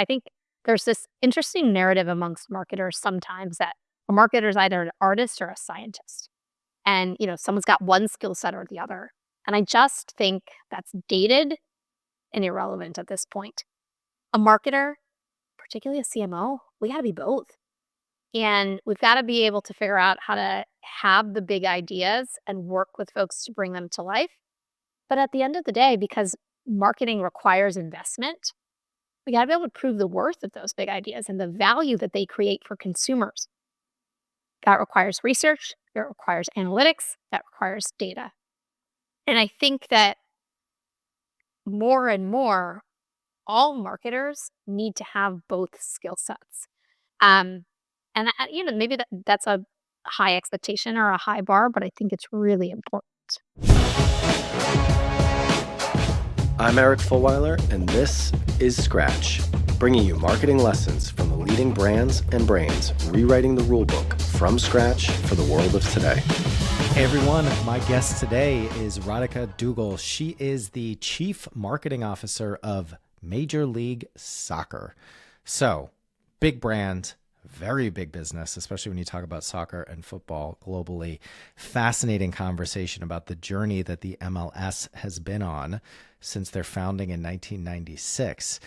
I think there's this interesting narrative amongst marketers sometimes that a marketer is either an artist or a scientist. And, someone's got one skill set or the other. And I just think that's dated and irrelevant at this point. A marketer, particularly a CMO, we got to be both. And we've got to be able to figure out how to have the big ideas and work with folks to bring them to life. But at the end of the day, because marketing requires investment, we got to be able to prove the worth of those big ideas and the value that they create for consumers. That requires research, that requires analytics, that requires data. And I think that more and more, all marketers need to have both skill sets. Maybe that's a high expectation or a high bar, but I think it's really important. I'm Eric Fulweiler, and this is Scratch, bringing you marketing lessons from the leading brands and brains rewriting the rulebook from scratch for the world of today. Hey everyone, my guest today is Radhika Duggal. She is the Chief Marketing Officer of Major League Soccer. So, big brand, very big business, especially when you talk about soccer and football globally. Fascinating conversation about the journey that the MLS has been on since their founding in 1996.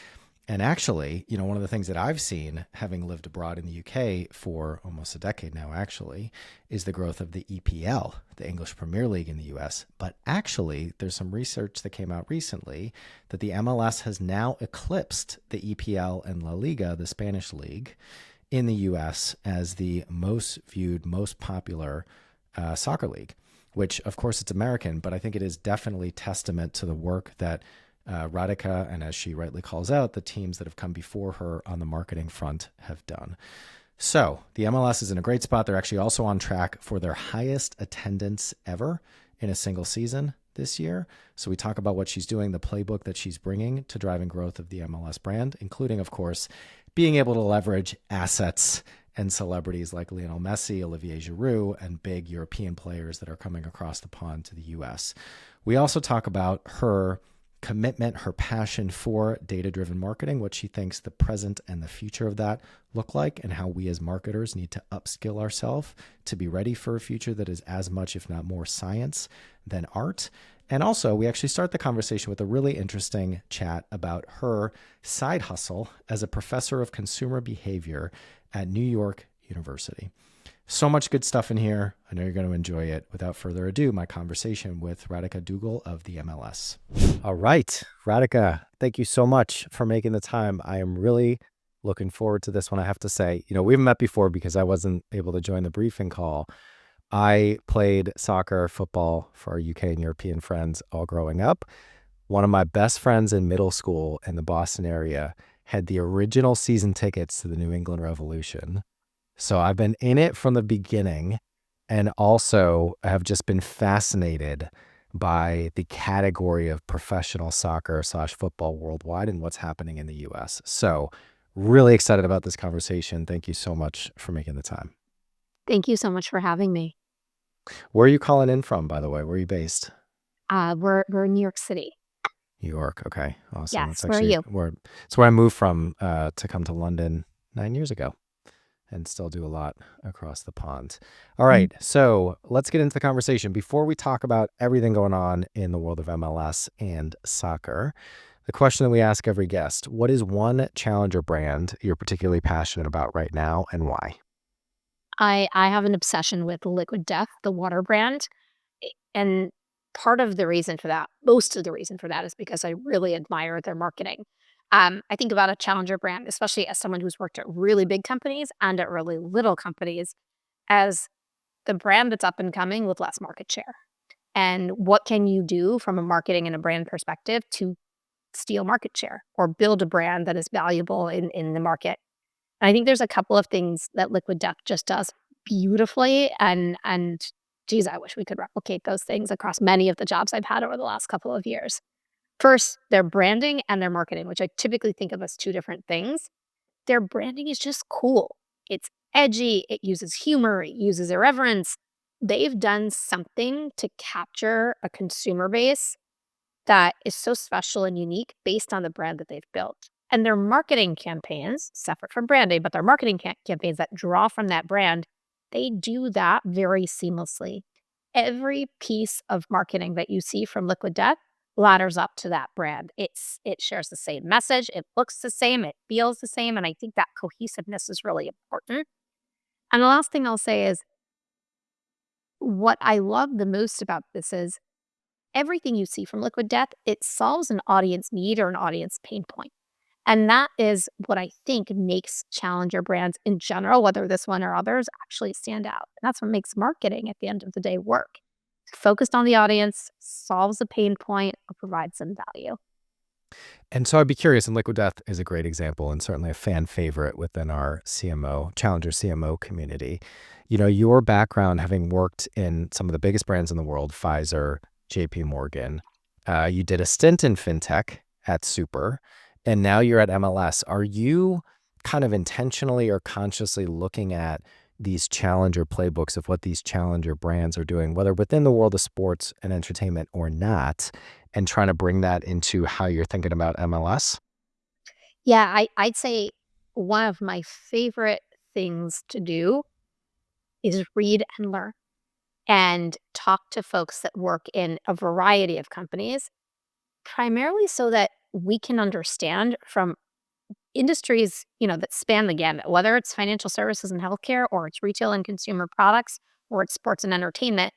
And actually, one of the things that I've seen, having lived abroad in the UK for almost a decade now, actually, is the growth of the EPL, the English Premier League in the US. But actually, there's some research that came out recently that the MLS has now eclipsed the EPL and La Liga, the Spanish league, in the US as the most viewed, most popular soccer league, which of course it's American, but I think it is definitely testament to the work that Radhika, and as she rightly calls out, the teams that have come before her on the marketing front have done. So the MLS is in a great spot. They're actually also on track for their highest attendance ever in a single season this year. So we talk about what she's doing, the playbook that she's bringing to driving growth of the MLS brand, including, of course, being able to leverage assets and celebrities like Lionel Messi, Olivier Giroud, and big European players that are coming across the pond to the US. We also talk about her commitment, her passion for data-driven marketing, what she thinks the present and the future of that look like, and how we as marketers need to upskill ourselves to be ready for a future that is as much, if not more, science than art. And also, we actually start the conversation with a really interesting chat about her side hustle as a professor of consumer behavior at New York University. So much good stuff in here. I know you're going to enjoy it. Without further ado, my conversation with Radhika Duggal of the MLS. All right, Radhika, thank you so much for making the time. I am really looking forward to this one, I have to say. We haven't met before because I wasn't able to join the briefing call. I played soccer, football for our UK and European friends all growing up. One of my best friends in middle school in the Boston area had the original season tickets to the New England Revolution. So I've been in it from the beginning, and also have just been fascinated by the category of professional soccer / football worldwide and what's happening in the US. So really excited about this conversation. Thank you so much for making the time. Thank you so much for having me. Where are you calling in from, by the way? Where are you based? We're in New York City. New York. Okay. Awesome. Yes. Where are you? It's where I moved from to come to London 9 years ago, and still do a lot across the pond. All right. So let's get into the conversation. Before we talk about everything going on in the world of MLS and soccer, the question that we ask every guest: what is one challenger brand you're particularly passionate about right now, and why? I have an obsession with Liquid Death, the water brand. And part of the reason for that, most of the reason for that, is because I really admire their marketing. I think about a challenger brand, especially as someone who's worked at really big companies and at really little companies, as the brand that's up and coming with less market share. And what can you do from a marketing and a brand perspective to steal market share or build a brand that is valuable in the market? And I think there's a couple of things that Liquid Death just does beautifully, and geez, I wish we could replicate those things across many of the jobs I've had over the last couple of years. First, their branding and their marketing, which I typically think of as two different things. Their branding is just cool. It's edgy, it uses humor, it uses irreverence. They've done something to capture a consumer base that is so special and unique based on the brand that they've built. And their marketing campaigns, separate from branding, but their marketing campaigns that draw from that brand, they do that very seamlessly. Every piece of marketing that you see from Liquid Death ladders up to that brand. It shares the same message, it looks the same, it feels the same, and I think that cohesiveness is really important. And the last thing I'll say is what I love the most about this is everything you see from Liquid Death, it solves an audience need or an audience pain point. And that is what I think makes challenger brands in general, whether this one or others, actually stand out. And that's what makes marketing at the end of the day work. Focused on the audience, solves a pain point, or provides some value. And so I'd be curious, and Liquid Death is a great example and certainly a fan favorite within our CMO, Challenger CMO community. Your background having worked in some of the biggest brands in the world, Pfizer, JP Morgan, you did a stint in fintech at Super, and now you're at MLS. Are you kind of intentionally or consciously looking at these challenger playbooks of what these challenger brands are doing, whether within the world of sports and entertainment or not, and trying to bring that into how you're thinking about MLS? Yeah, I'd say one of my favorite things to do is read and learn and talk to folks that work in a variety of companies, primarily so that we can understand from industries, that span the gamut, whether it's financial services and healthcare, or it's retail and consumer products, or it's sports and entertainment.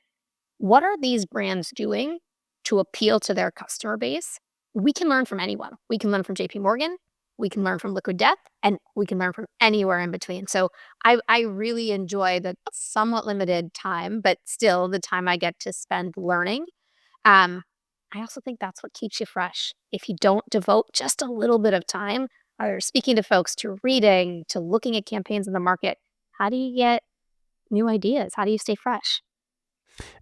What are these brands doing to appeal to their customer base? We can learn from anyone. We can learn from JP Morgan, we can learn from Liquid Death, and we can learn from anywhere in between. So I really enjoy the somewhat limited time, but still the time I get to spend learning. Um, I also think that's what keeps you fresh. If you don't devote just a little bit of time, either speaking to folks, to reading, to looking at campaigns in the market, how do you get new ideas? How do you stay fresh?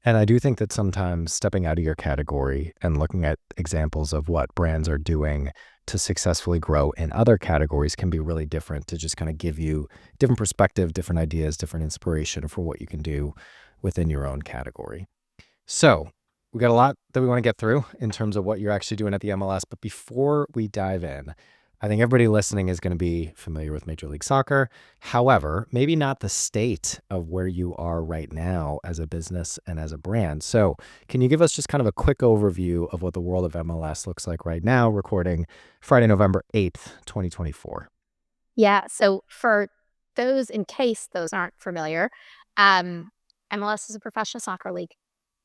And I do think that sometimes stepping out of your category and looking at examples of what brands are doing to successfully grow in other categories can be really different, to just kind of give you different perspective, different ideas, different inspiration for what you can do within your own category. So we got a lot that we want to get through in terms of what you're actually doing at the MLS. But before we dive in, I think everybody listening is going to be familiar with Major League Soccer. However, maybe not the state of where you are right now as a business and as a brand. So can you give us just kind of a quick overview of what the world of MLS looks like right now, recording Friday, November 8th, 2024? Yeah. So for those, in case those aren't familiar, MLS is a professional soccer league.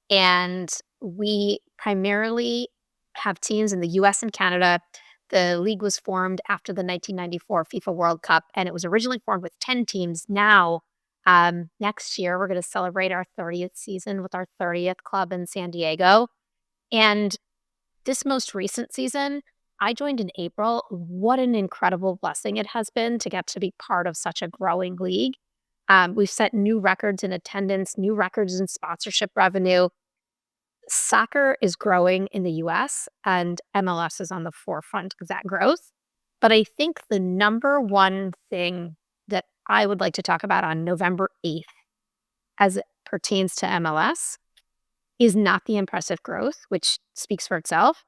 And we primarily have teams in the US and Canada. The league was formed after the 1994 FIFA World Cup, and it was originally formed with 10 teams. Now, next year, we're going to celebrate our 30th season with our 30th club in San Diego. And this most recent season, I joined in April. What an incredible blessing it has been to get to be part of such a growing league. We've set new records in attendance, new records in sponsorship revenue. Soccer is growing in the US, and MLS is on the forefront of that growth. But I think the number one thing that I would like to talk about on November 8th as it pertains to MLS is not the impressive growth, which speaks for itself,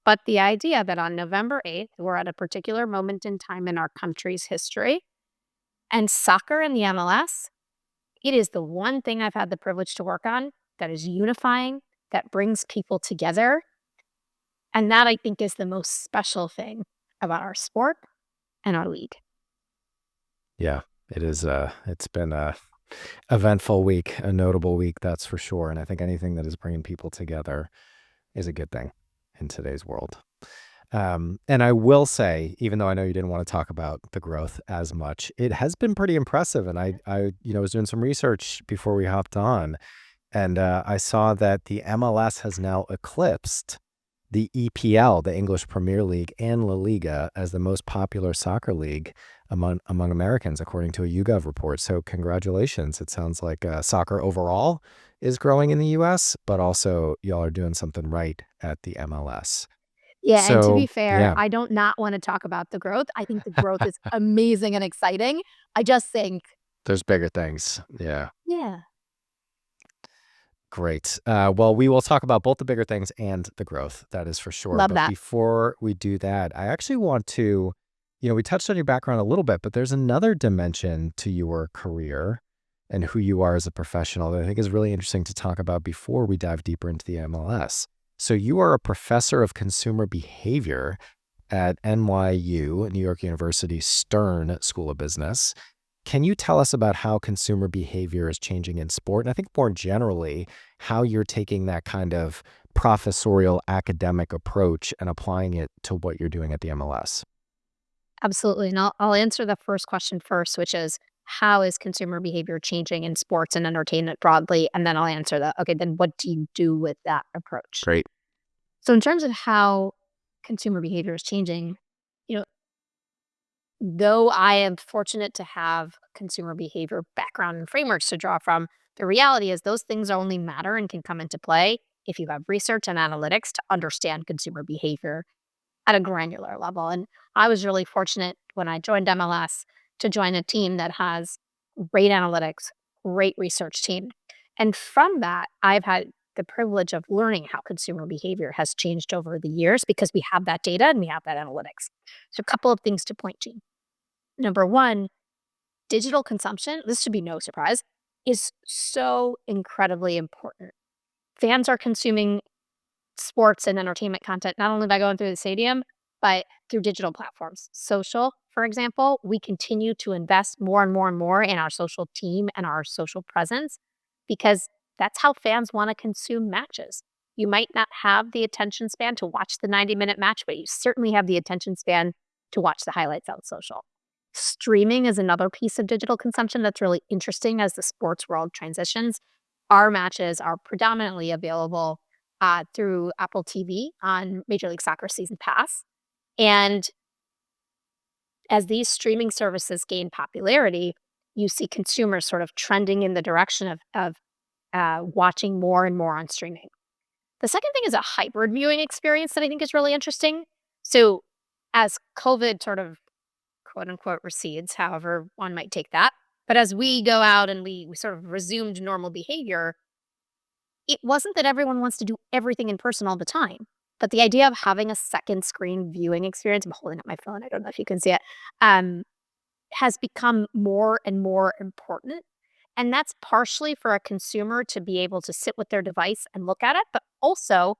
but the idea that on November 8th, we're at a particular moment in time in our country's history, and soccer in the MLS, it is the one thing I've had the privilege to work on that is unifying, that brings people together. And that, I think, is the most special thing about our sport and our league. Yeah, it is. It's been a eventful week, a notable week, that's for sure. And I think anything that is bringing people together is a good thing in today's world. And I will say, even though I know you didn't want to talk about the growth as much, it has been pretty impressive. And I was doing some research before we hopped on, and I saw that the MLS has now eclipsed the EPL, the English Premier League, and La Liga as the most popular soccer league among Americans, according to a YouGov report. So congratulations. It sounds like soccer overall is growing in the US, but also y'all are doing something right at the MLS. Yeah, and to be So, fair, yeah, I don't not want to talk about the growth. I think the growth is amazing and exciting. I just think, there's bigger things. Yeah. yeah, Great. Well, we will talk about both the bigger things and the growth. That is for sure. love But that. before we do that, I actually want to We touched on your background a little bit, but there's another dimension to your career and who you are as a professional that I think is really interesting to talk about before we dive deeper into the MLS. So you are a professor of consumer behavior at NYU, New York University Stern School of Business. Can you tell us about how consumer behavior is changing in sport? And I think more generally, how you're taking that kind of professorial academic approach and applying it to what you're doing at the MLS. Absolutely. And I'll answer the first question first, which is how is consumer behavior changing in sports and entertainment broadly? And then I'll answer that. Okay, then what do you do with that approach? Great. So, in terms of how consumer behavior is changing, you know, though I am fortunate to have consumer behavior background and frameworks to draw from, the reality is those things only matter and can come into play if you have research and analytics to understand consumer behavior at a granular level. And I was really fortunate when I joined MLS to join a team that has great analytics, great research team. And from that, I've had the privilege of learning how consumer behavior has changed over the years because we have that data and we have that analytics. So, a couple of things to point to. Number one, digital consumption, this should be no surprise, is so incredibly important. Fans are consuming sports and entertainment content, not only by going through the stadium, but through digital platforms. Social, for example, we continue to invest more and more and more in our social team and our social presence because that's how fans want to consume matches. You might not have the attention span to watch the 90-minute match, but you certainly have the attention span to watch the highlights on social. Streaming is another piece of digital consumption that's really interesting as the sports world transitions. Our matches are predominantly available through Apple TV on Major League Soccer Season Pass. And as these streaming services gain popularity, you see consumers sort of trending in the direction of watching more and more on streaming. The second thing is a hybrid viewing experience that I think is really interesting. So as COVID sort of quote unquote recedes, however one might take that, but as we go out and we sort of resumed normal behavior, it wasn't that everyone wants to do everything in person all the time, but the idea of having a second screen viewing experience, I'm holding up my phone, I don't know if you can see it, has become more and more important. And that's partially for a consumer to be able to sit with their device and look at it, but also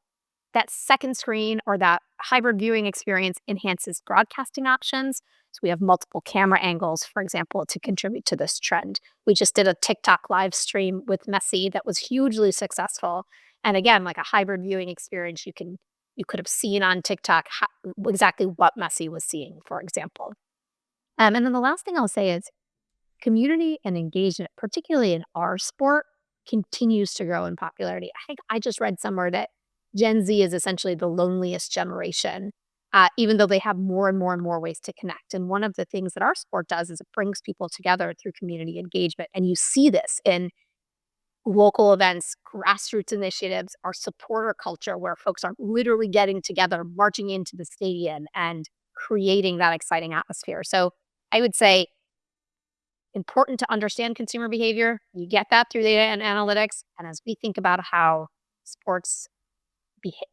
that second screen or that hybrid viewing experience enhances broadcasting options. So we have multiple camera angles, for example, to contribute to this trend. We just did a TikTok live stream with Messi that was hugely successful. And again, like a hybrid viewing experience, you could have seen on TikTok exactly what Messi was seeing, for example. And then the last thing I'll say is community and engagement, particularly in our sport, continues to grow in popularity. I think I just read somewhere that Gen Z is essentially the loneliest generation, even though they have more and more and more ways to connect. And one of the things that our sport does is it brings people together through community engagement. And you see this in local events, grassroots initiatives, our supporter culture, where folks are literally getting together, marching into the stadium and creating that exciting atmosphere. So I would say important to understand consumer behavior. You get that through data and analytics. And as we think about how sports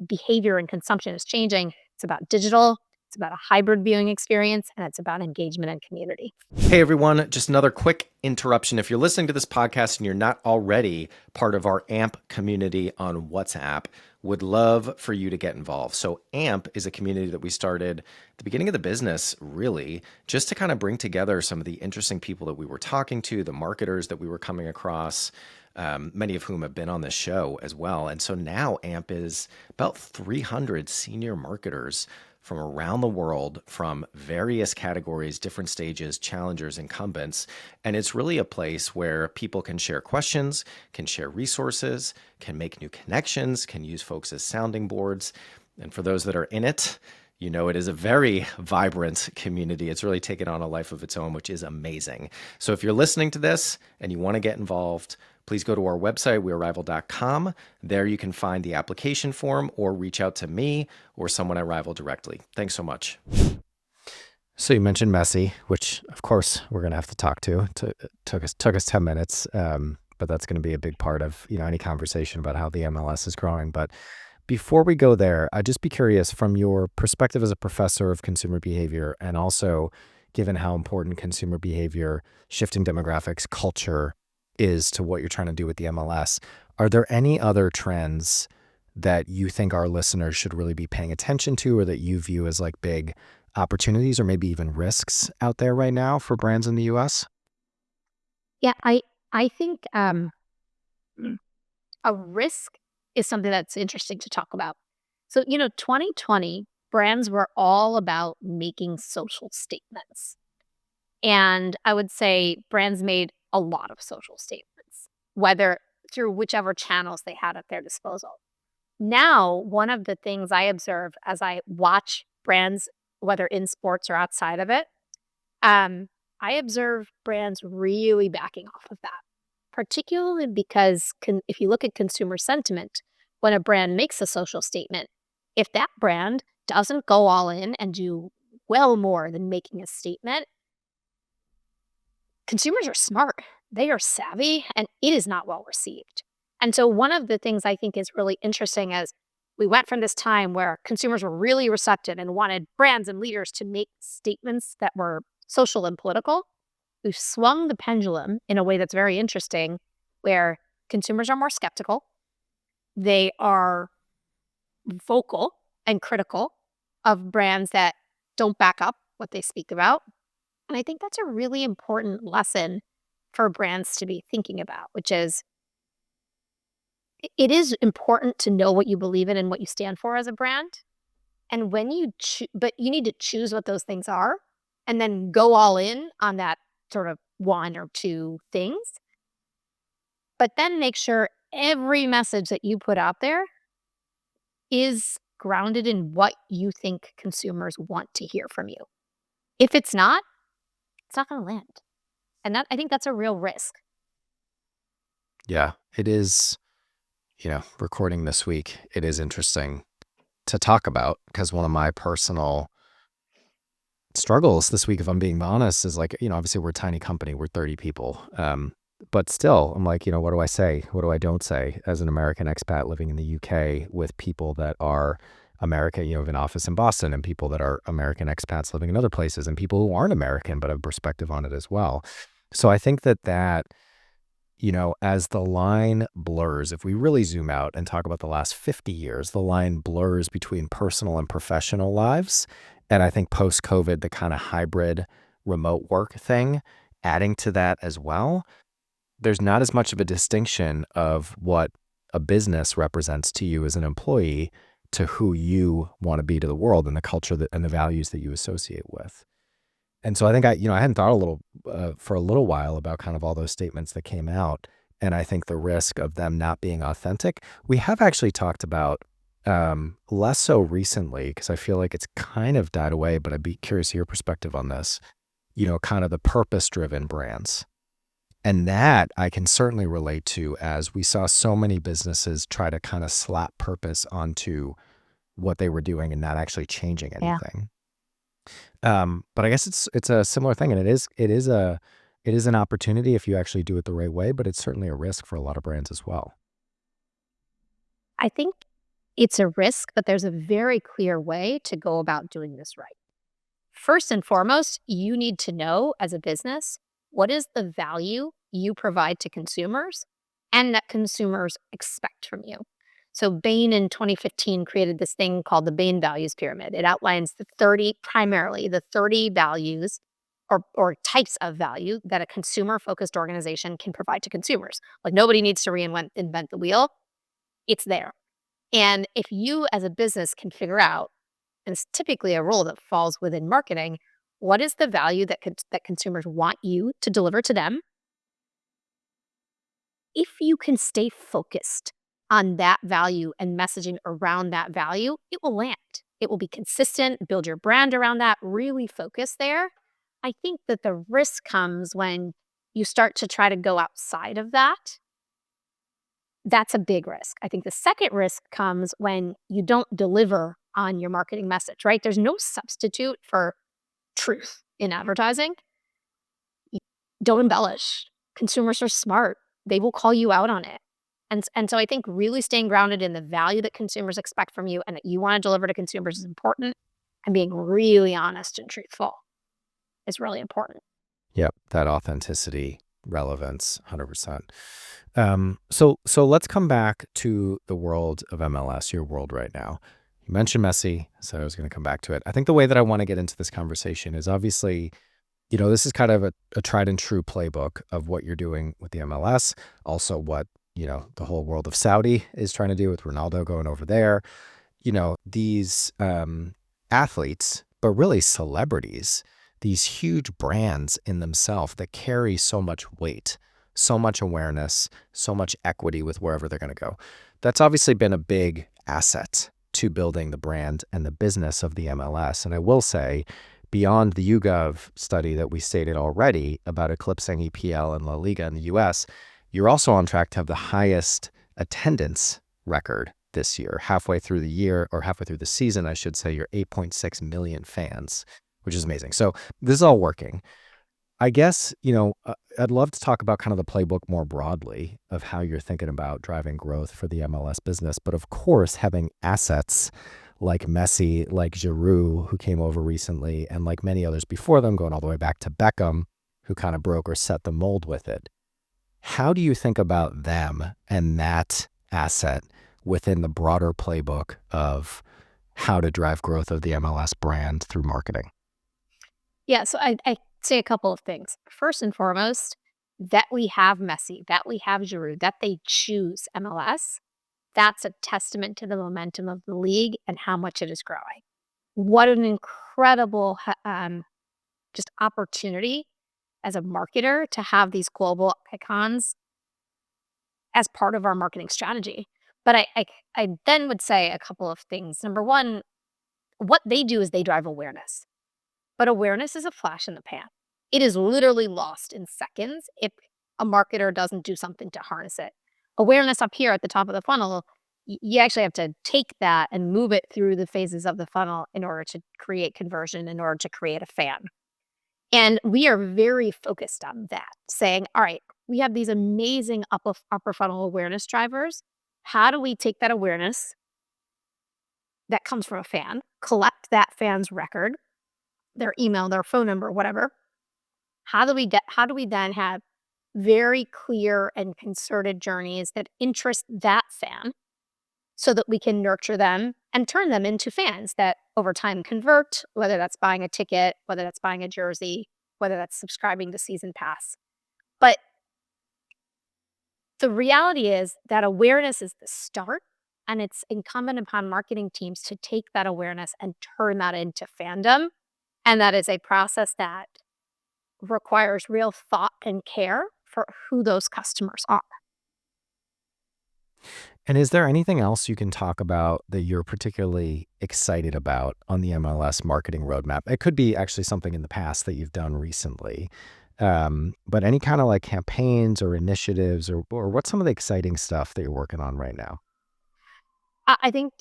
behavior and consumption is changing, it's about digital, it's about a hybrid viewing experience, and it's about engagement and community. Hey everyone, just another quick interruption. If you're listening to this podcast and you're not already part of our AMP community on WhatsApp, would love for you to get involved. So AMP is a community that we started at the beginning of the business, really, just to kind of bring together some of the interesting people that we were talking to, the marketers that we were coming across, many of whom have been on this show as well. And so now AMP is about 300 senior marketers from around the world, from various categories, different stages, challengers, incumbents. And it's really a place where people can share questions, can share resources, can make new connections, can use folks as sounding boards. And for those that are in it, you know, it is a very vibrant community. It's really taken on a life of its own, which is amazing. So if you're listening to this and you want to get involved, please go to our website, weareRival.com. There you can find the application form or reach out to me or someone at Rival directly. Thanks so much. So you mentioned Messi, which of course we're going to have to talk to. Took us 10 minutes, but that's going to be a big part of any conversation about how the MLS is growing. But Before we go there, I'd just be curious from your perspective as a professor of consumer behavior, and also given how important consumer behavior, shifting demographics, culture is to what you're trying to do with the MLS, are there any other trends that you think our listeners should really be paying attention to, or that you view as like big opportunities or maybe even risks out there right now for brands in the US? Yeah, I think a risk is something that's interesting to talk about. So, 2020, brands were all about making social statements. And I would say brands made a lot of social statements, whether through whichever channels they had at their disposal. Now, one of the things I observe as I watch brands, whether in sports or outside of it, um, I observe brands really backing off of that, particularly because if you look at consumer sentiment, when a brand makes a social statement, if that brand doesn't go all in and do well more than making a statement, consumers are smart, they are savvy, and it is not well received. And so, one of the things I think is really interesting is we went from this time where consumers were really receptive and wanted brands and leaders to make statements that were social and political. We've swung the pendulum in a way that's very interesting, where consumers are more skeptical, they are vocal and critical of brands that don't back up what they speak about. And I think that's a really important lesson for brands to be thinking about, which is it is important to know what you believe in and what you stand for as a brand. And when but you need to choose what those things are and then go all in on that sort of one or two things. But then make sure every message that you put out there is grounded in what you think consumers want to hear from you. If it's not going to land. And I think that's a real risk. Yeah, it is, recording this week, it is interesting to talk about because one of my personal struggles this week, if I'm being honest, is like, obviously we're a tiny company, we're 30 people. But still, I'm like, what do I say? What do I don't say as an American expat living in the UK with people that are American, have an office in Boston, and people that are American expats living in other places, and people who aren't American but have perspective on it as well. So I think that, as the line blurs, if we really zoom out and talk about the last 50 years, the line blurs between personal and professional lives. And I think post-COVID, the kind of hybrid remote work thing, adding to that as well, there's not as much of a distinction of what a business represents to you as an employee to who you want to be to the world and the culture and the values that you associate with. And so I think I hadn't thought for a little while about kind of all those statements that came out. And I think the risk of them not being authentic, we have actually talked about less so recently, because I feel like it's kind of died away, but I'd be curious to your perspective on this, kind of the purpose-driven brands. And that I can certainly relate to, as we saw so many businesses try to kind of slap purpose onto what they were doing and not actually changing Yeah. anything. But I guess it's a similar thing, and it is an opportunity if you actually do it the right way, but it's certainly a risk for a lot of brands as well. I think it's a risk, but there's a very clear way to go about doing this right. First and foremost, you need to know as a business what is the value you provide to consumers and that consumers expect from you. So Bain in 2015 created this thing called the Bain Values Pyramid. It outlines primarily the 30 values or types of value that a consumer-focused organization can provide to consumers. Like nobody needs to invent the wheel. It's there. And if you as a business can figure out, and it's typically a role that falls within marketing, what is the value that consumers want you to deliver to them? If you can stay focused on that value and messaging around that value, it will land. It will be consistent, build your brand around that, really focus there. I think that the risk comes when you start to try to go outside of that. That's a big risk. I think the second risk comes when you don't deliver on your marketing message, right? There's no substitute for truth in advertising. Don't embellish. Consumers are smart. They will call you out on it. And so I think really staying grounded in the value that consumers expect from you and that you want to deliver to consumers is important. And being really honest and truthful is really important. Yep, that authenticity, relevance, 100%. So let's come back to the world of MLS, your world right now. You mentioned Messi, so I was going to come back to it. I think the way that I want to get into this conversation is obviously, this is kind of a tried and true playbook of what you're doing with the MLS, also what, the whole world of Saudi is trying to do with Ronaldo going over there. These athletes, but really celebrities, these huge brands in themselves that carry so much weight, so much awareness, so much equity with wherever they're going to go. That's obviously been a big asset to building the brand and the business of the MLS. And I will say, beyond the YouGov study that we stated already about eclipsing EPL and La Liga in the US, you're also on track to have the highest attendance record this year. Halfway through the year, or halfway through the season, I should say, you're 8.6 million fans, which is amazing. So this is all working. I guess, I'd love to talk about kind of the playbook more broadly of how you're thinking about driving growth for the MLS business. But of course, having assets like Messi, like Giroud, who came over recently, and like many others before them, going all the way back to Beckham, who kind of broke or set the mold with it. How do you think about them and that asset within the broader playbook of how to drive growth of the MLS brand through marketing? Yeah, so I say a couple of things. First and foremost, that we have Messi, that we have Giroud, that they choose MLS, that's a testament to the momentum of the league and how much it is growing. What an incredible just opportunity as a marketer to have these global icons as part of our marketing strategy. But I then would say a couple of things. Number one, what they do is they drive awareness. But awareness is a flash in the pan. It is literally lost in seconds if a marketer doesn't do something to harness it. Awareness up here at the top of the funnel, you actually have to take that and move it through the phases of the funnel in order to create conversion, in order to create a fan. And we are very focused on that, saying, all right, we have these amazing upper funnel awareness drivers. How do we take that awareness that comes from a fan, collect that fan's record, their email, their phone number, whatever? How do we then have very clear and concerted journeys that interest that fan so that we can nurture them and turn them into fans that over time convert, whether that's buying a ticket, whether that's buying a jersey, whether that's subscribing to season pass. But the reality is that awareness is the start, and it's incumbent upon marketing teams to take that awareness and turn that into fandom. And that is a process that requires real thought and care for who those customers are. And is there anything else you can talk about that you're particularly excited about on the MLS marketing roadmap? It could be actually something in the past that you've done recently, but any kind of like campaigns or initiatives, or what's some of the exciting stuff that you're working on right now? I think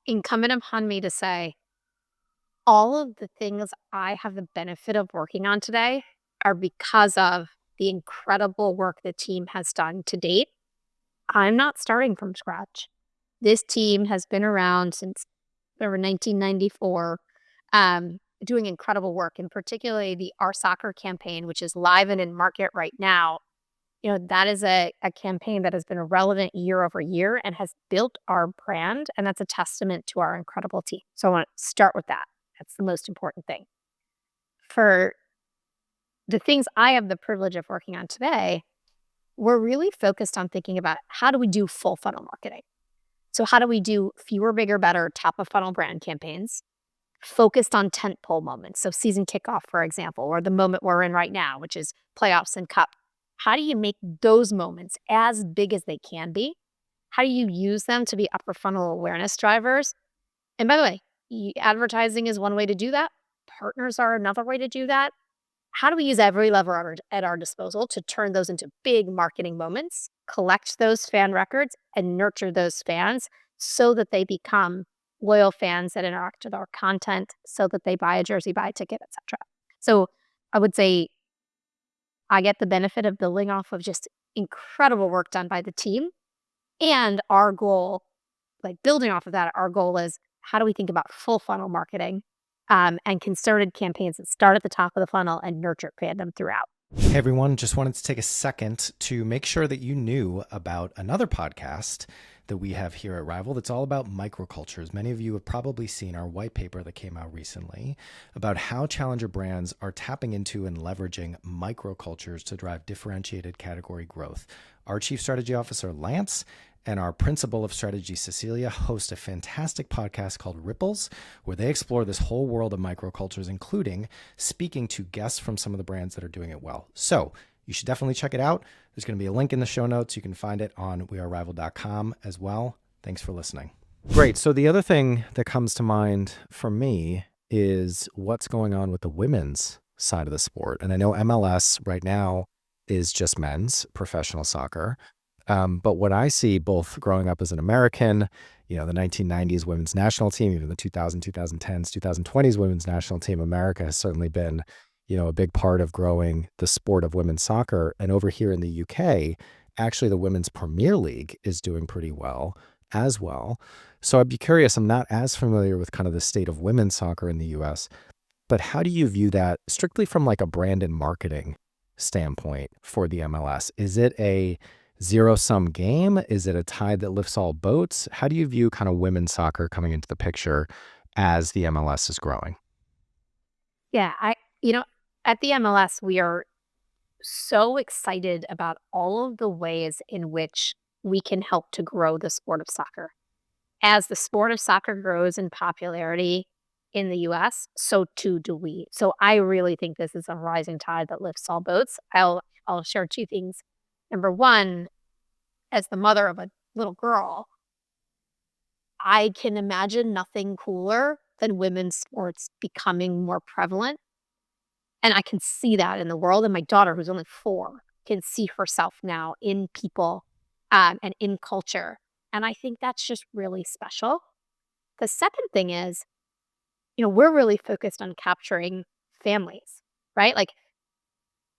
incumbent upon me to say all of the things I have the benefit of working on today are because of the incredible work the team has done to date. I'm not starting from scratch. This team has been around since 1994, doing incredible work, and particularly the Our Soccer campaign, which is live and in market right now. That is a campaign that has been relevant year over year and has built our brand, and that's a testament to our incredible team. So I want to start with that. That's the most important thing. For the things I have the privilege of working on today, we're really focused on thinking about how do we do full funnel marketing? So how do we do fewer, bigger, better top of funnel brand campaigns focused on tentpole moments? So season kickoff, for example, or the moment we're in right now, which is playoffs and cup. How do you make those moments as big as they can be? How do you use them to be upper funnel awareness drivers? And by the way, advertising is one way to do that. Partners are another way to do that. How do we use every lever at our disposal to turn those into big marketing moments, collect those fan records, and nurture those fans so that they become loyal fans that interact with our content, so that they buy a jersey, buy a ticket, etc. So I would say I get the benefit of building off of just incredible work done by the team And our goal, like building off of that, our goal is how do we think about full funnel marketing and concerted campaigns that start at the top of the funnel and nurture fandom throughout. Hey everyone, just wanted to take a second to make sure that you knew about another podcast that we have here at Rival that's all about microcultures. Many of you have probably seen our white paper that came out recently about how challenger brands are tapping into and leveraging microcultures to drive differentiated category growth. Our Chief Strategy Officer, Lance, and our principal of strategy, Cecilia, host a fantastic podcast called Ripples, where they explore this whole world of microcultures, including speaking to guests from some of the brands that are doing it well. So you should definitely check it out. There's going to be a link in the show notes. You can find it on wearerival.com as well. Thanks for listening. Great. So the other thing that comes to mind for me is what's going on with the women's side of the sport. And I know MLS right now is just men's professional soccer. But what I see both growing up as an American, the 1990s women's national team, even the 2000s, 2010s, 2020s women's national team, America has certainly been, a big part of growing the sport of women's soccer. And over here in the UK, actually the Women's Premier League is doing pretty well as well. So I'd be curious, I'm not as familiar with kind of the state of women's soccer in the US, but how do you view that strictly from like a brand and marketing standpoint for the MLS? Is it a zero-sum game? Is it a tide that lifts all boats? How do you view kind of women's soccer coming into the picture as the MLS is growing? Yeah, at the MLS, we are so excited about all of the ways in which we can help to grow the sport of soccer. As the sport of soccer grows in popularity in the US, so too do we. So I really think this is a rising tide that lifts all boats. I'll share two things. Number one, as the mother of a little girl, I can imagine nothing cooler than women's sports becoming more prevalent. And I can see that in the world. And my daughter, who's only 4, can see herself now in people and in culture. And I think that's just really special. The second thing is, we're really focused on capturing families, right? Like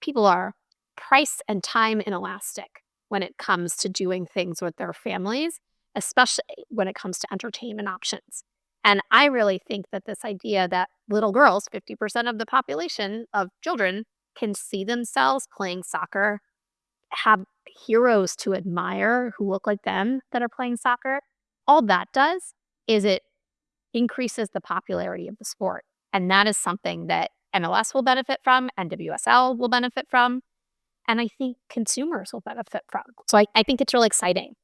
people are price and time inelastic when it comes to doing things with their families, especially when it comes to entertainment options. And I really think that this idea that little girls, 50% of the population of children, can see themselves playing soccer, have heroes to admire who look like them that are playing soccer, all that does is it increases the popularity of the sport. And that is something that MLS will benefit from, NWSL will benefit from, and I think consumers will benefit from. So I think it's really exciting.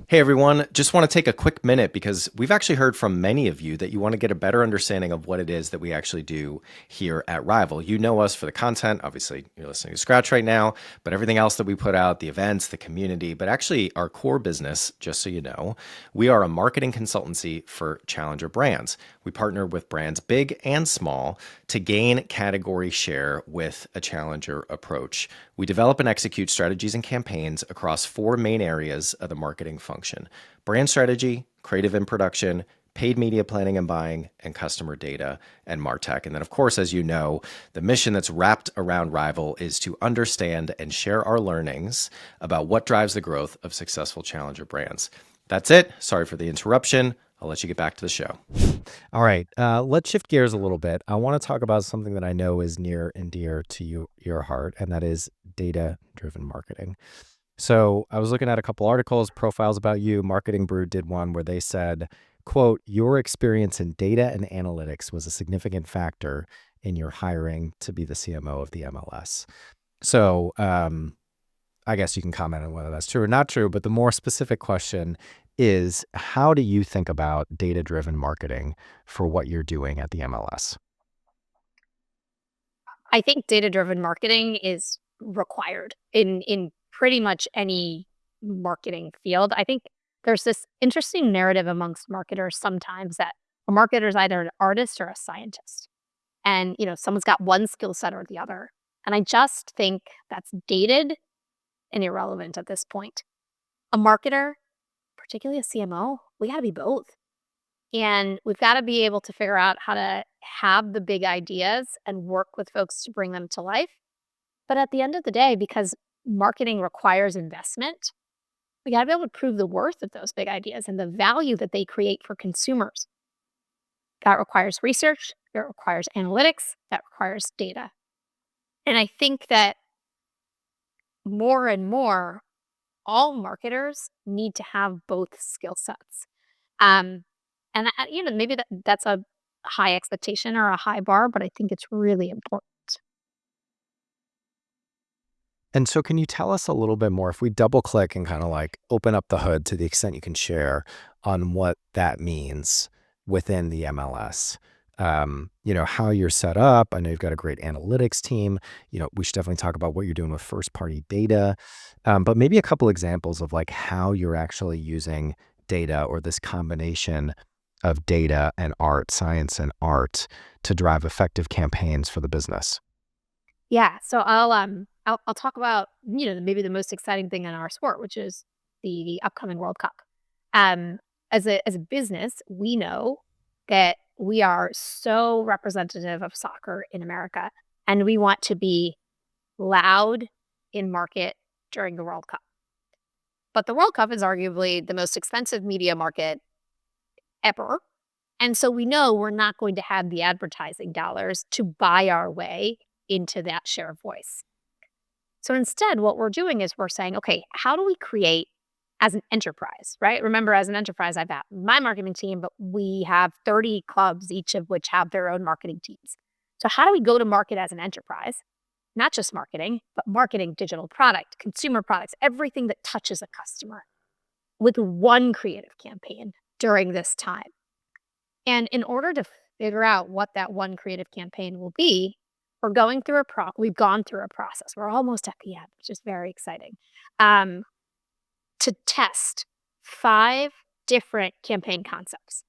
Hey everyone, just want to take a quick minute because we've actually heard from many of you that you want to get a better understanding of what it is that we actually do here at Rival. You know us for the content. Obviously, you're listening to Scratch right now, but everything else that we put out, the events, the community, but actually our core business, just so you know, we are a marketing consultancy for challenger brands. We partner with brands big and small to gain category share with a challenger approach. We develop and execute strategies and campaigns across 4 main areas of the marketing function: brand strategy, creative and production, paid media planning and buying, and customer data and MarTech. And then, of course, as you know, the mission that's wrapped around Rival is to understand and share our learnings about what drives the growth of successful challenger brands. That's it. Sorry for the interruption. I'll let you get back to the show. All right, let's shift gears a little bit. I want to talk about something that I know is near and dear to your heart, and that is data-driven marketing. So I was looking at a couple articles, profiles about you. Marketing Brew did one where they said, quote, "Your experience in data and analytics was a significant factor in your hiring to be the CMO of the MLS." So I guess you can comment on whether that's true or not true, but the more specific question is, how do you think about data-driven marketing for what you're doing at the MLS? I think data-driven marketing is required in pretty much any marketing field. I think there's this interesting narrative amongst marketers sometimes that a marketer is either an artist or a scientist. And, someone's got one skill set or the other. And I just think that's dated and irrelevant at this point. A marketer, particularly a CMO, we got to be both. And we've got to be able to figure out how to have the big ideas and work with folks to bring them to life. But at the end of the day, because marketing requires investment, We gotta be able to prove the worth of those big ideas and the value that they create for consumers. That requires research, it requires analytics, that requires data. And I think that more and more, all marketers need to have both skill sets. Um, and maybe that's a high expectation or a high bar, but I think it's really important. And so, can you tell us a little bit more if we double click and kind of like open up the hood to the extent you can share on what that means within the MLS? How you're set up. I know you've got a great analytics team. We should definitely talk about what you're doing with first party data, but maybe a couple examples of like how you're actually using data or this combination of data and art, science and art to drive effective campaigns for the business. Yeah, so I'll talk about, maybe the most exciting thing in our sport, which is the upcoming World Cup. Um, as a business, we know that we are so representative of soccer in America, and we want to be loud in market during the World Cup. But the World Cup is arguably the most expensive media market ever. And so we know we're not going to have the advertising dollars to buy our way into that share of voice. So instead, what we're doing is we're saying, okay, how do we create as an enterprise, right? Remember, as an enterprise, I've got my marketing team, but we have 30 clubs, each of which have their own marketing teams. So how do we go to market as an enterprise? Not just marketing, but marketing, digital product, consumer products, everything that touches a customer with one creative campaign during this time. And in order to figure out what that one creative campaign will be, we've gone through a process. We're almost at the end, which is very exciting. Um, to test 5 different campaign concepts.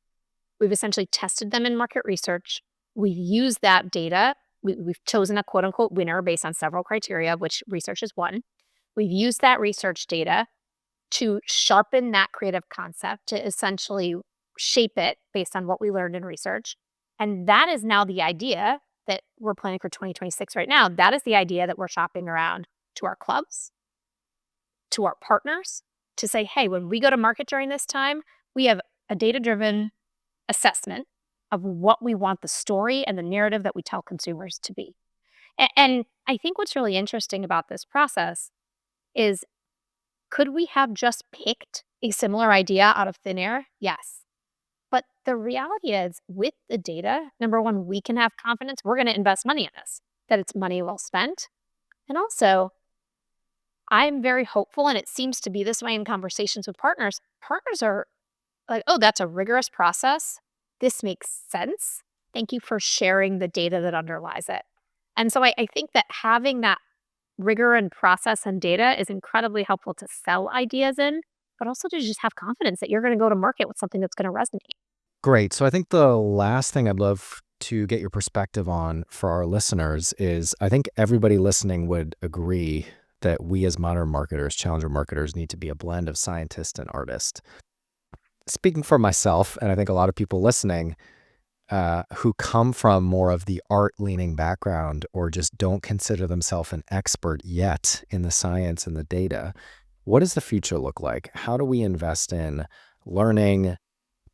We've essentially tested them in market research. We've used that data. We've chosen a quote unquote winner based on several criteria, which research is one. We've used that research data to sharpen that creative concept, to essentially shape it based on what we learned in research. And that is now the idea that we're planning for 2026 right now. That is the idea that we're shopping around to our clubs, to our partners, to say, hey, when we go to market during this time, we have a data driven assessment of what we want the story and the narrative that we tell consumers to be. And I think what's really interesting about this process is, could we have just picked a similar idea out of thin air? Yes. But the reality is, with the data, number one, we can have confidence we're going to invest money in this, that it's money well spent. And also, I'm very hopeful, and it seems to be this way in conversations with partners. Partners are like, oh, that's a rigorous process. This makes sense. Thank you for sharing the data that underlies it. And so I think that having that rigor and process and data is incredibly helpful to sell ideas in, but also to just have confidence that you're going to go to market with something that's going to resonate. Great. So I think the last thing I'd love to get your perspective on for our listeners is, I think everybody listening would agree that we as modern marketers, challenger marketers, need to be a blend of scientist and artist. Speaking for myself, and I think a lot of people listening who come from more of the art-leaning background or just don't consider themselves an expert yet in the science and the data, what does the future look like? How do we invest in learning,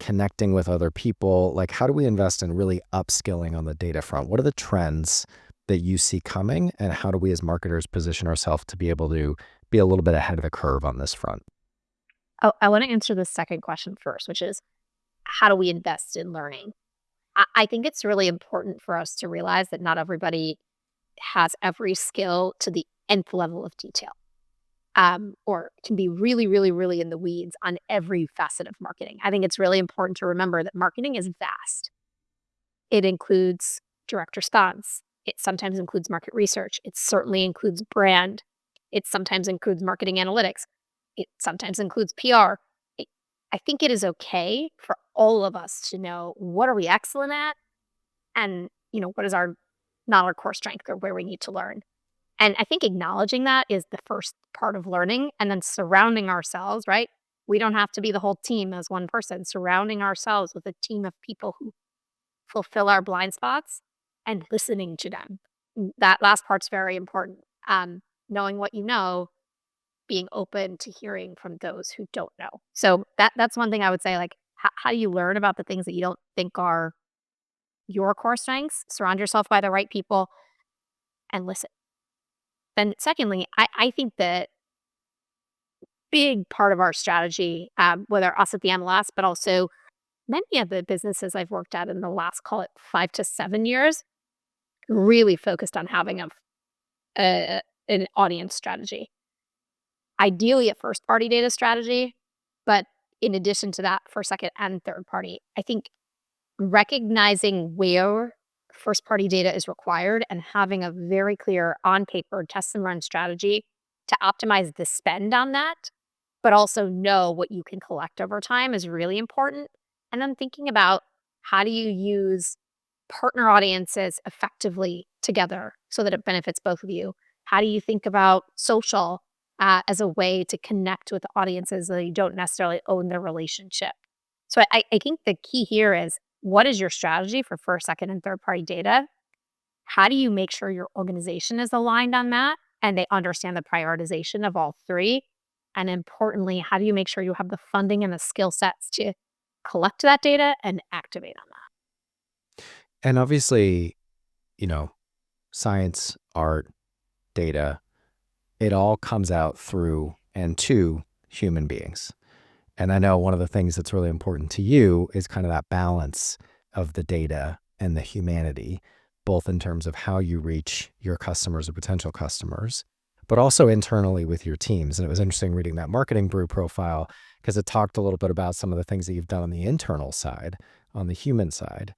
connecting with other people? Like, how do we invest in really upskilling on the data front? What are the trends that you see coming, and how do we as marketers position ourselves to be able to be a little bit ahead of the curve on this front? Oh, I want to answer the second question first, which is, how do we invest in learning? I think it's really important for us to realize that not everybody has every skill to the nth level of detail, or can be really, really, really in the weeds on every facet of marketing. I think it's really important to remember that marketing is vast. It includes direct response. It sometimes includes market research. It certainly includes brand. It sometimes includes marketing analytics. It sometimes includes PR. I think it is okay for all of us to know, what are we excellent at, and what is not our core strength or where we need to learn. And I think acknowledging that is the first part of learning, and then surrounding ourselves, right? We don't have to be the whole team as one person. Surrounding ourselves with a team of people who fulfill our blind spots and listening to them. That last part's very important. Knowing what you know being open to hearing from those who don't know. So that's one thing I would say, like, how do you learn about the things that you don't think are your core strengths? Surround yourself by the right people and listen. Then secondly, I think that big part of our strategy, whether us at the MLS, but also many of the businesses I've worked at in the last, call it 5 to 7 years, really focused on having a an audience strategy. Ideally, a first-party data strategy, but in addition to that, for second and third party. I think recognizing where first-party data is required and having a very clear on-paper test and run strategy to optimize the spend on that, but also know what you can collect over time is really important. And then thinking about how do you use partner audiences effectively together so that it benefits both of you? How do you think about social as a way to connect with audiences that you don't necessarily own the relationship? So I think the key here is, what is your strategy for first, second, and third party data? How do you make sure your organization is aligned on that and they understand the prioritization of all three? And importantly, how do you make sure you have the funding and the skill sets to collect that data and activate on that? And obviously, you know, science, art, data, it all comes out through and to human beings. And I know one of the things that's really important to you is kind of that balance of the data and the humanity, both in terms of how you reach your customers or potential customers, but also internally with your teams. And it was interesting reading that Marketing Brew profile because it talked a little bit about some of the things that you've done on the internal side, on the human side.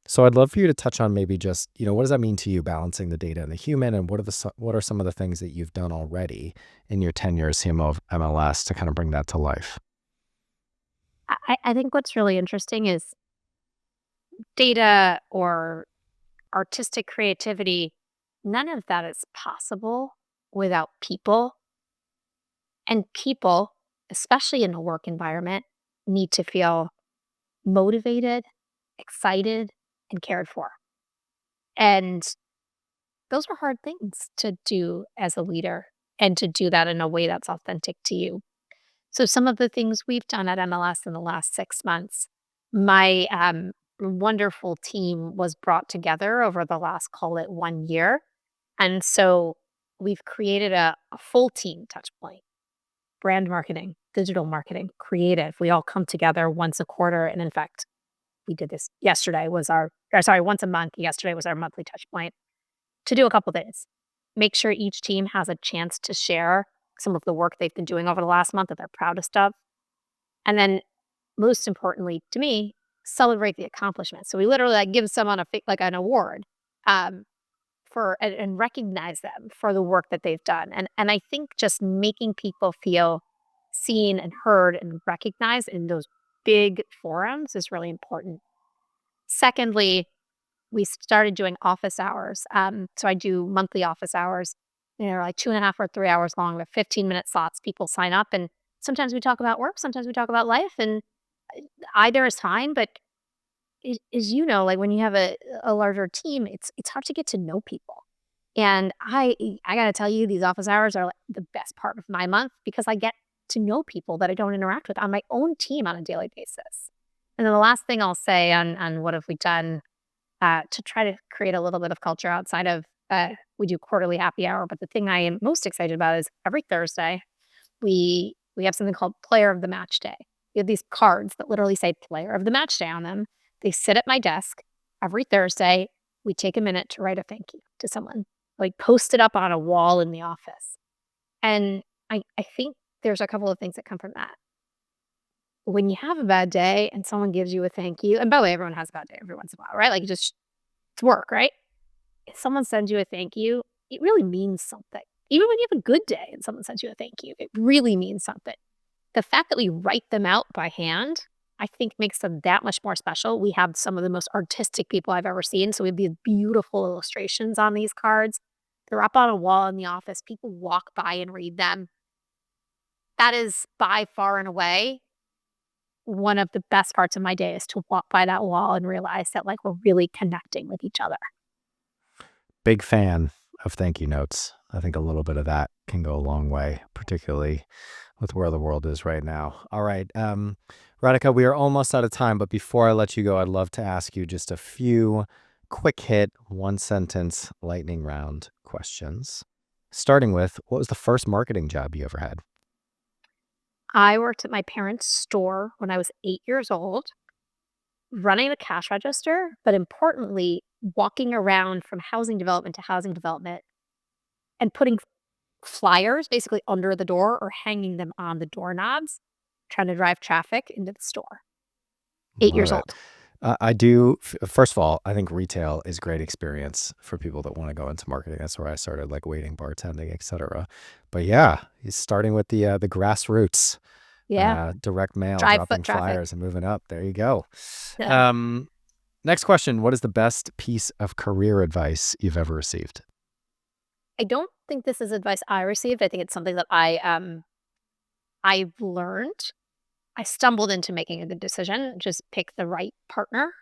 So I'd love for you to touch on maybe just, what does that mean to you, balancing the data and the human, and what are some of the things that you've done already in your tenure as CMO of MLS to kind of bring that to life? I think what's really interesting is data or artistic creativity, none of that is possible without people. And people, especially in a work environment, need to feel motivated, excited, and cared for. And those are hard things to do as a leader and to do that in a way that's authentic to you. So, some of the things we've done at MLS in the last 6 months, my wonderful team was brought together over the last, call it 1 year. And so we've created a full team touch point: brand marketing, digital marketing, creative. We all come together once a quarter. And in fact, we did this yesterday was once a month. Yesterday was our monthly touch point to do a couple things. Make sure each team has a chance to share some of the work they've been doing over the last month that they're proudest of. And then most importantly to me, celebrate the accomplishment. So we literally like give someone like an award um, for and recognize them for the work that they've done. And I think just making people feel seen and heard and recognized in those big forums is really important. Secondly, we started doing office hours. So I do monthly office hours. Like 2.5 or 3 hours long. They're 15-minute slots. People sign up, and sometimes we talk about work. Sometimes we talk about life, and either is fine. But as you know, like when you have a larger team, it's hard to get to know people. And I gotta tell you, these office hours are like the best part of my month because I get to know people that I don't interact with on my own team on a daily basis. And then the last thing I'll say on what have we done to try to create a little bit of culture outside of we do quarterly happy hour. But the thing I am most excited about is every Thursday we have something called Player of the Match Day. We have these cards that literally say Player of the Match Day on them. They sit at my desk every Thursday. We take a minute to write a thank you to someone, like post it up on a wall in the office. And I think there's a couple of things that come from that. When you have a bad day and someone gives you a thank you, and by the way, everyone has a bad day every once in a while, right? Like it's work, right? If someone sends you a thank you, it really means something. Even when you have a good day and someone sends you a thank you, it really means something. The fact that we write them out by hand, I think makes them that much more special. We have some of the most artistic people I've ever seen. So we have these beautiful illustrations on these cards. They're up on a wall in the office. People walk by and read them. That is by far and away one of the best parts of my day, is to walk by that wall and realize that like we're really connecting with each other. Big fan of thank you notes. I think a little bit of that can go a long way, particularly with where the world is right now. All right. Radhika, we are almost out of time, but before I let you go, I'd love to ask you just a few quick hit, one sentence lightning round questions. Starting with, what was the first marketing job you ever had? I worked at my parents' store when I was 8 years old, running the cash register, but importantly, walking around from housing development to housing development and putting flyers basically under the door or hanging them on the doorknobs, trying to drive traffic into the store. 8 Love years it. old. I do. First of all, I think retail is a great experience for people that want to go into marketing. That's where I started, like waiting, bartending, etc. But yeah, he's starting with the grassroots, Yeah. direct mail, Drive foot dropping traffic. flyers and moving up. There you go. Yeah. Next question. What is the best piece of career advice you've ever received? I don't think this is advice I received. I think it's something that I've learned. I stumbled into making a good decision. Just pick the right partner.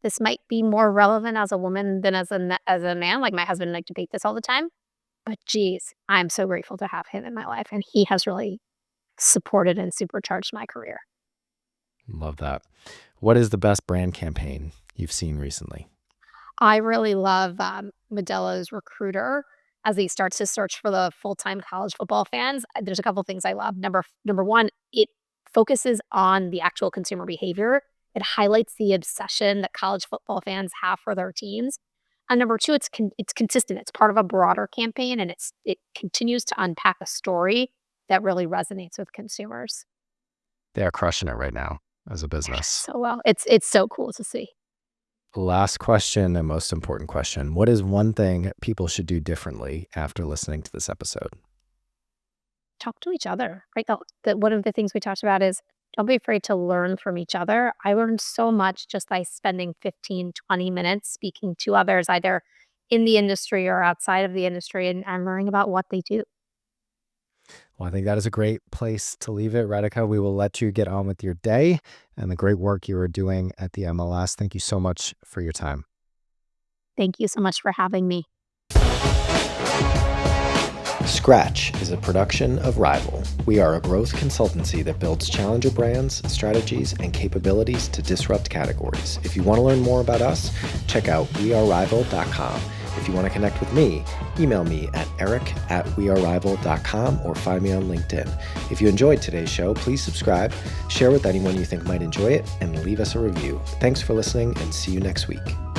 This might be more relevant as a woman than as a man. Like my husband and I debate this all the time. But geez, I'm so grateful to have him in my life, and he has really supported and supercharged my career. Love that. What is the best brand campaign you've seen recently? I really love Modelo's Recruiter as he starts his search for the full time college football fans. There's a couple things I love. Number one, it focuses on the actual consumer behavior. It highlights the obsession that college football fans have for their teams. And number two, it's consistent. It's part of a broader campaign, and it continues to unpack a story that really resonates with consumers. They are crushing it right now as a business. So well, it's so cool to see. Last question and most important question. What is one thing people should do differently after listening to this episode? Talk to each other, right? One of the things we talked about is don't be afraid to learn from each other. I learned so much just by spending 15, 20 minutes speaking to others, either in the industry or outside of the industry, and learning about what they do. Well, I think that is a great place to leave it. Radhika, we will let you get on with your day and the great work you are doing at the MLS. Thank you so much for your time. Thank you so much for having me. Scratch is a production of Rival. We are a growth consultancy that builds challenger brands, strategies, and capabilities to disrupt categories. If you want to learn more about us, check out wearerival.com. If you want to connect with me, email me at eric@wearerival.com or find me on LinkedIn. If you enjoyed today's show, please subscribe, share with anyone you think might enjoy it, and leave us a review. Thanks for listening, and see you next week.